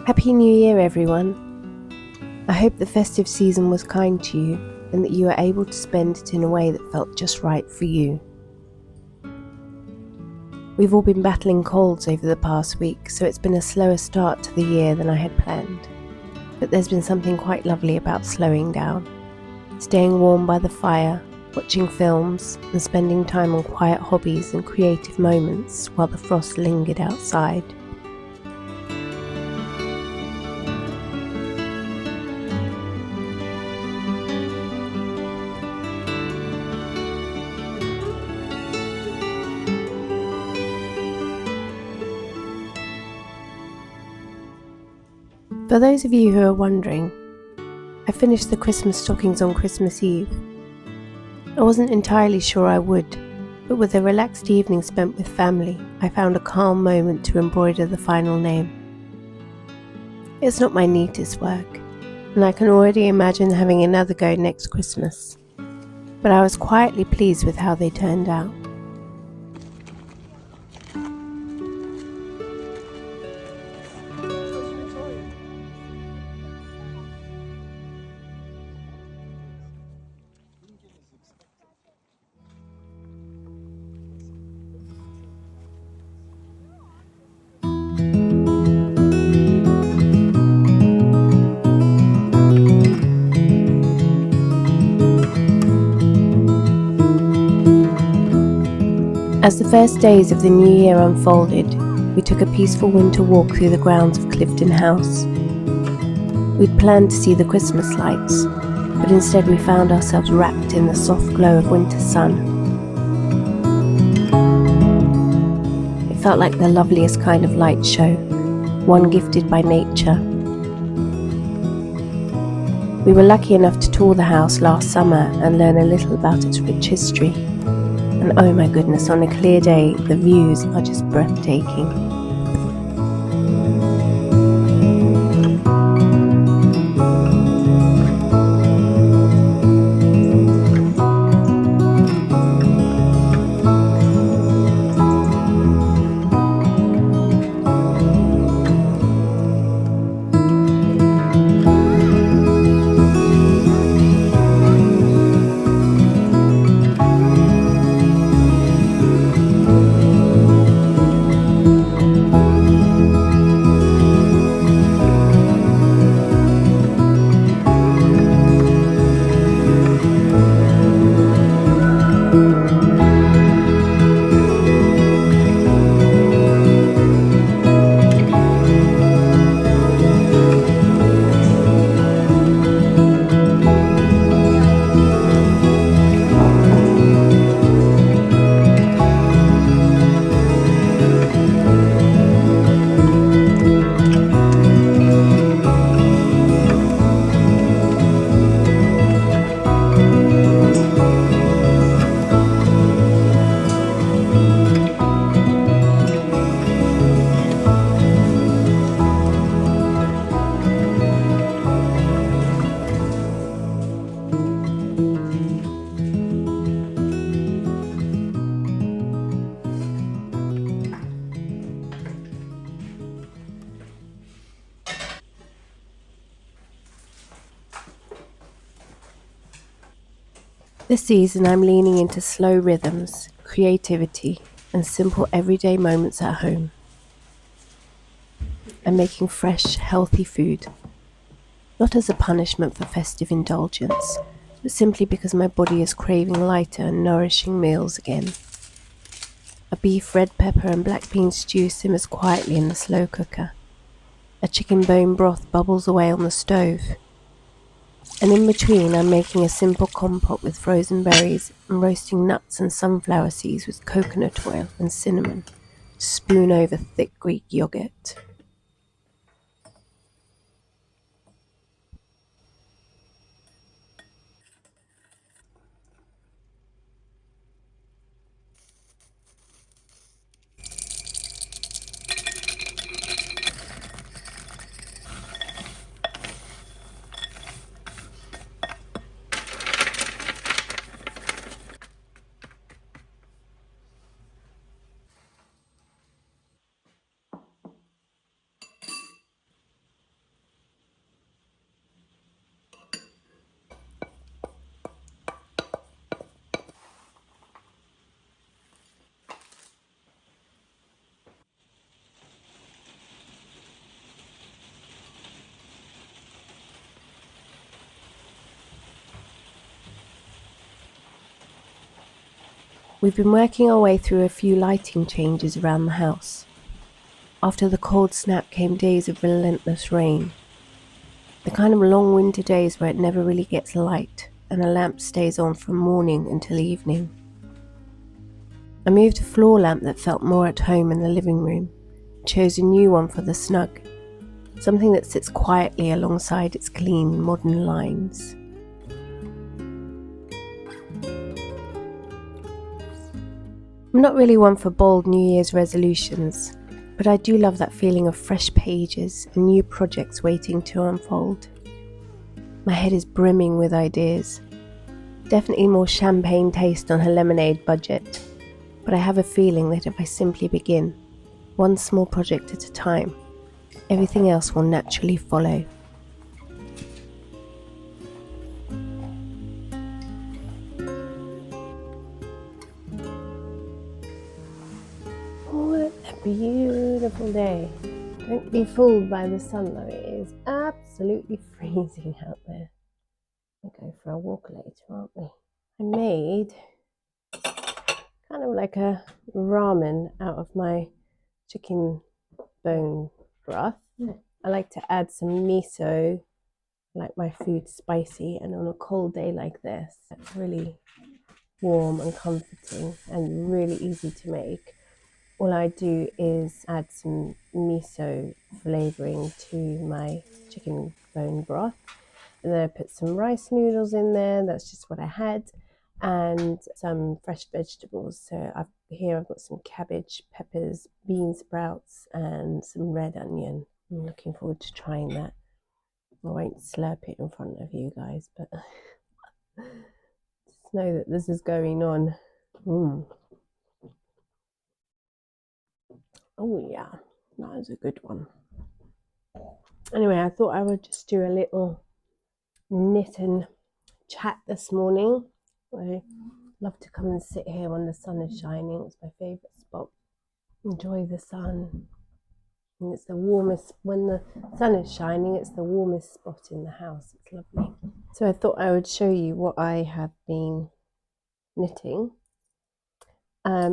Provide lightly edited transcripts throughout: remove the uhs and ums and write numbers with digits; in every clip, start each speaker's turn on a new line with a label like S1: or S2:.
S1: Happy New Year, everyone. I hope the festive season was kind to you and that you were able to spend it in a way that felt just right for you. We've all been battling colds over the past week, so it's been a slower start to the year than I had planned. But there's been something quite lovely about slowing down, staying warm by the fire, watching films, and spending time on quiet hobbies and creative moments while the frost lingered outside. For those of you who are wondering, I finished the Christmas stockings on Christmas Eve. I wasn't entirely sure I would, but with a relaxed evening spent with family, I found a calm moment to embroider the final name. It's not my neatest work, and I can already imagine having another go next Christmas, but I was quietly pleased with how they turned out. As the first days of the new year unfolded, we took a peaceful winter walk through the grounds of Clifton House. We'd planned to see the Christmas lights, but instead we found ourselves wrapped in the soft glow of winter sun. It felt like the loveliest kind of light show, one gifted by nature. We were lucky enough to tour the house last summer and learn a little about its rich history. And oh my goodness, on a clear day, the views are just breathtaking. This season I'm leaning into slow rhythms, creativity, and simple everyday moments at home. I'm making fresh, healthy food, not as a punishment for festive indulgence, but simply because my body is craving lighter and nourishing meals again. A beef, red pepper, and black bean stew simmers quietly in the slow cooker. A chicken bone broth bubbles away on the stove. And in between, I'm making a simple compote with frozen berries and roasting nuts and sunflower seeds with coconut oil and cinnamon to spoon over thick Greek yogurt. We've been working our way through a few lighting changes around the house. After the cold snap came days of relentless rain. The kind of long winter days where it never really gets light and a lamp stays on from morning until evening. I moved a floor lamp that felt more at home in the living room, chose a new one for the snug, something that sits quietly alongside its clean, modern lines. I'm not really one for bold New Year's resolutions, but I do love that feeling of fresh pages and new projects waiting to unfold. My head is brimming with ideas. Definitely more champagne taste on her lemonade budget, but I have a feeling that if I simply begin, one small project at a time, everything else will naturally follow. What a beautiful day. Don't be fooled by the sun though, it is absolutely freezing out there. We'll go for a walk later, aren't we? I made kind of like a ramen out of my chicken bone broth. I like to add some miso, like my food spicy, and on a cold day like this, it's really warm and comforting and really easy to make. All I do is add some miso flavouring to my chicken bone broth, and then I put some rice noodles in there. That's just what I had, and some fresh vegetables. So I've got some cabbage, peppers, bean sprouts, and some red onion. I'm looking forward to trying that. I won't slurp it in front of you guys, but just know that this is going on. Oh yeah, that is a good one. Anyway, I thought I would just do a little knit and chat this morning. I love to come and sit here when the sun is shining. It's my favourite spot. Enjoy the sun. And it's the warmest, when the sun is shining, it's the warmest spot in the house. It's lovely. So I thought I would show you what I have been knitting.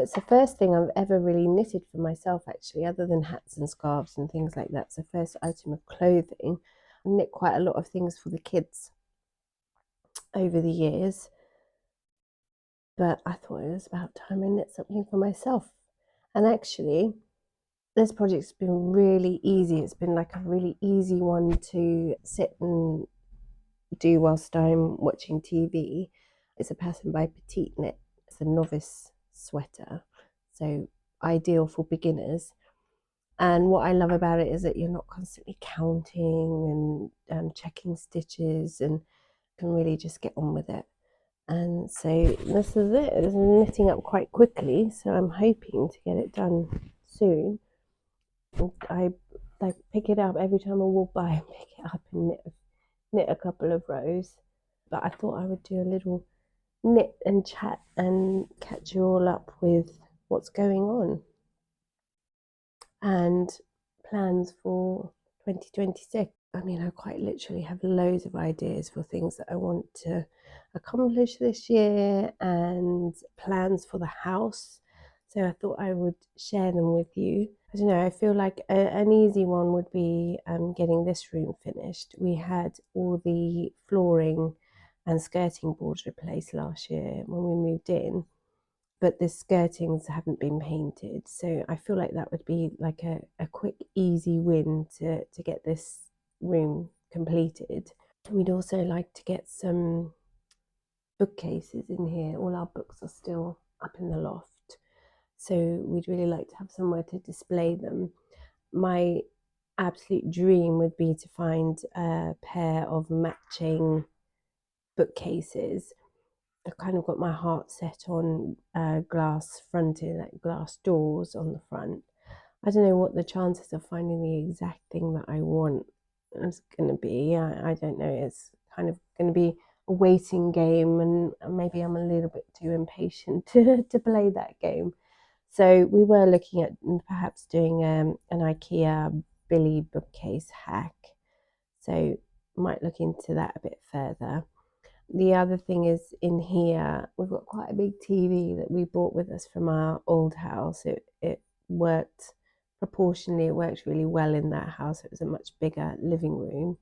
S1: It's the first thing I've ever really knitted for myself, actually, other than hats and scarves and things like that. It's the first item of clothing. I knit quite a lot of things for the kids over the years, but I thought it was about time I knit something for myself. And actually, this project's been really easy. It's been like a really easy one to sit and do whilst I'm watching TV. It's a pattern by Petite Knit. It's a novice sweater, so ideal for beginners. And what I love about it is that you're not constantly counting and checking stitches, and can really just get on with it. And so this is it. It's knitting up quite quickly, so I'm hoping to get it done soon. I like pick it up every time I walk by and pick it up and knit a couple of rows. But I thought I would do a little knit and chat and catch you all up with what's going on and plans for 2026. I mean, I quite literally have loads of ideas for things that I want to accomplish this year and plans for the house. So I thought I would share them with you. I don't know, I feel like an easy one would be getting this room finished. We had all the flooring and skirting boards replaced last year when we moved in, but the skirtings haven't been painted. So I feel like that would be like a quick, easy win to get this room completed. We'd also like to get some bookcases in here. All our books are still up in the loft, so we'd really like to have somewhere to display them. My absolute dream would be to find a pair of matching bookcases. I've kind of got my heart set on glass fronted, like glass doors on the front. I don't know what the chances of finding the exact thing that I want is going to be. I don't know. It's kind of going to be a waiting game, and maybe I'm a little bit too impatient to play that game. So we were looking at perhaps doing an IKEA Billy bookcase hack. So might look into that a bit further. The other thing is in here, we've got quite a big TV that we brought with us from our old house. It worked proportionally, it worked really well in that house. It was a much bigger living room.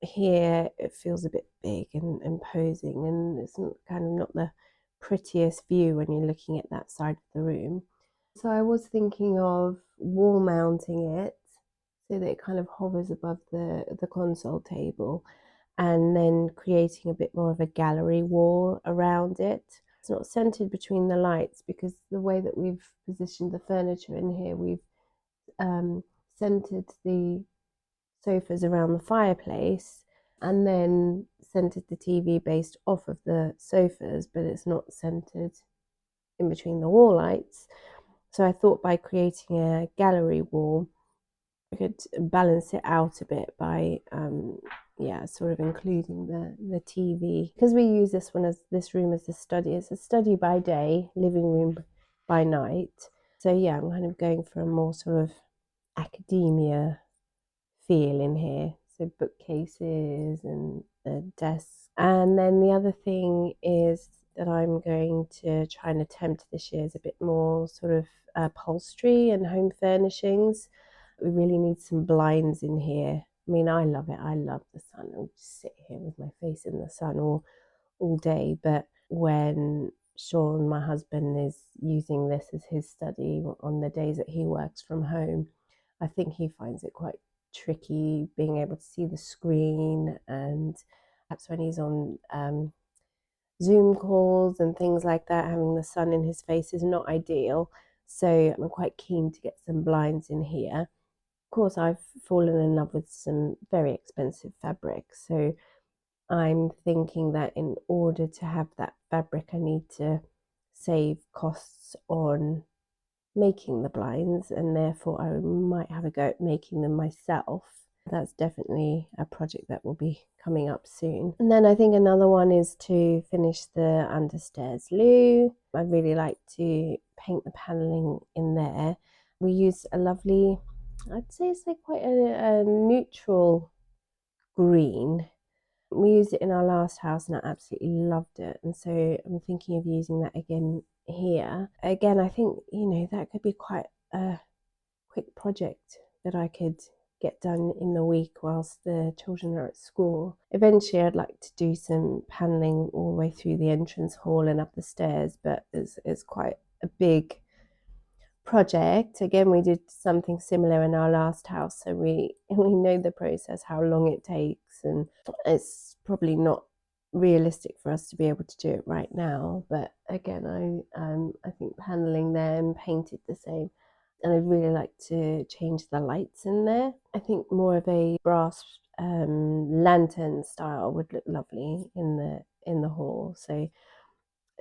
S1: Here it feels a bit big and imposing, and it's kind of not the prettiest view when you're looking at that side of the room. So I was thinking of wall mounting it so that it kind of hovers above the console table, and then creating a bit more of a gallery wall around it. It's not centered between the lights because the way that we've positioned the furniture in here, we've centered the sofas around the fireplace and then centered the TV based off of the sofas, but it's not centered in between the wall lights. So I thought by creating a gallery wall, I could balance it out a bit by sort of including the TV, because we use this room as a study. It's a study by day, living room by night. So yeah, I'm kind of going for a more sort of academia feel in here. So bookcases and desks. And then the other thing is that I'm going to try and attempt this year is a bit more sort of upholstery and home furnishings. We really need some blinds in here. I mean, I love it. I love the sun. I'll just sit here with my face in the sun all day. But when Sean, my husband, is using this as his study on the days that he works from home, I think he finds it quite tricky being able to see the screen, and perhaps when he's on Zoom calls and things like that, having the sun in his face is not ideal. So I'm quite keen to get some blinds in here. Of course, I've fallen in love with some very expensive fabric, so I'm thinking that in order to have that fabric, I need to save costs on making the blinds, and therefore I might have a go at making them myself. That's definitely a project that will be coming up soon. And then I think another one is to finish the understairs loo. I'd really like to paint the paneling in there. We use a lovely, I'd say it's like quite a neutral green. We used it in our last house and I absolutely loved it, and so I'm thinking of using that again here. Again, I think, that could be quite a quick project that I could get done in the week whilst the children are at school. Eventually I'd like to do some paneling all the way through the entrance hall and up the stairs, but it's quite a big project. Again, we did something similar in our last house, so we know the process, how long it takes, and it's probably not realistic for us to be able to do it right now. But again, I think paneling there and painted the same, and I'd really like to change the lights in there. I think more of a brass lantern style would look lovely in the hall, so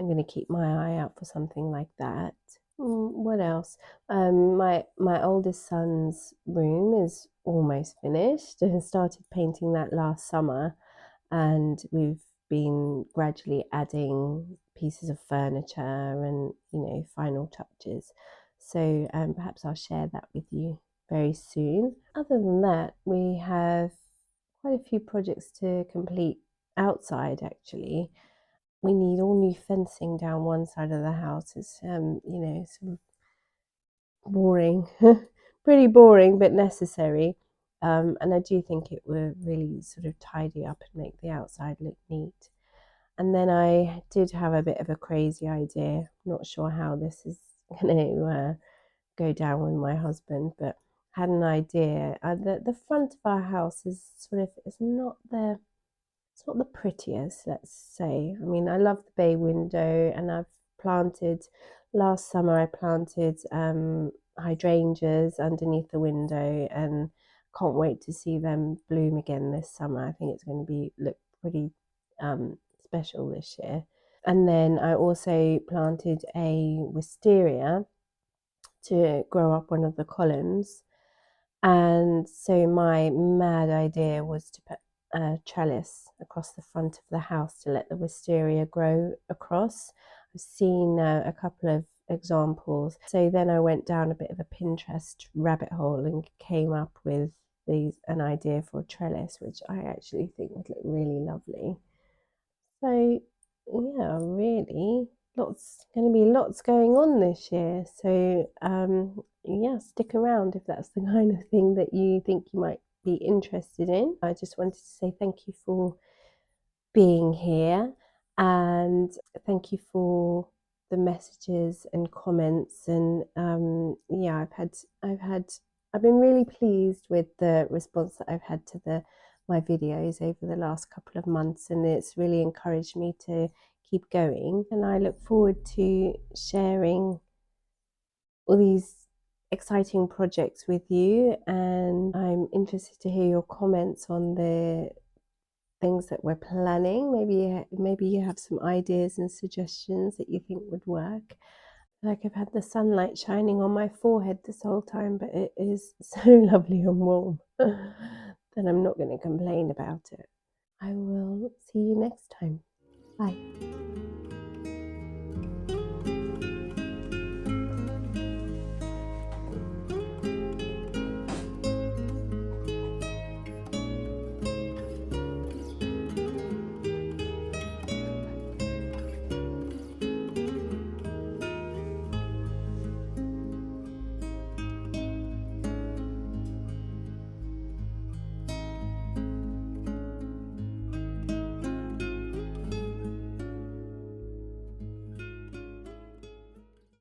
S1: I'm going to keep my eye out for something like that. What else? My oldest son's room is almost finished. I started painting that last summer, and we've been gradually adding pieces of furniture and final touches. So perhaps I'll share that with you very soon. Other than that, we have quite a few projects to complete outside actually. We need all new fencing down one side of the house. It's sort of boring, pretty boring, but necessary. And I do think it will really sort of tidy up and make the outside look neat. And then I did have a bit of a crazy idea. Not sure how this is going to go down with my husband, but had an idea. The front of our house is it's not the prettiest, let's say. I mean, I love the bay window, and last summer I planted hydrangeas underneath the window, and can't wait to see them bloom again this summer. I think it's going to look pretty special this year. And then I also planted a wisteria to grow up one of the columns. And so my mad idea was to put a trellis across the front of the house to let the wisteria grow across. I've seen a couple of examples. So then I went down a bit of a Pinterest rabbit hole and came up with an idea for a trellis, which I actually think would look really lovely. So yeah, really, going to be lots going on this year. So yeah, stick around if that's the kind of thing that you think you might be interested in. I just wanted to say thank you for being here, and thank you for the messages and comments. And yeah, I've been really pleased with the response that I've had to my videos over the last couple of months, and it's really encouraged me to keep going. And I look forward to sharing all these exciting projects with you, and I'm interested to hear your comments on the things that we're planning. Maybe you have some ideas and suggestions that you think would work. Like, I've had the sunlight shining on my forehead this whole time, but it is so lovely and warm that I'm not going to complain about it. I will see you next time. Bye.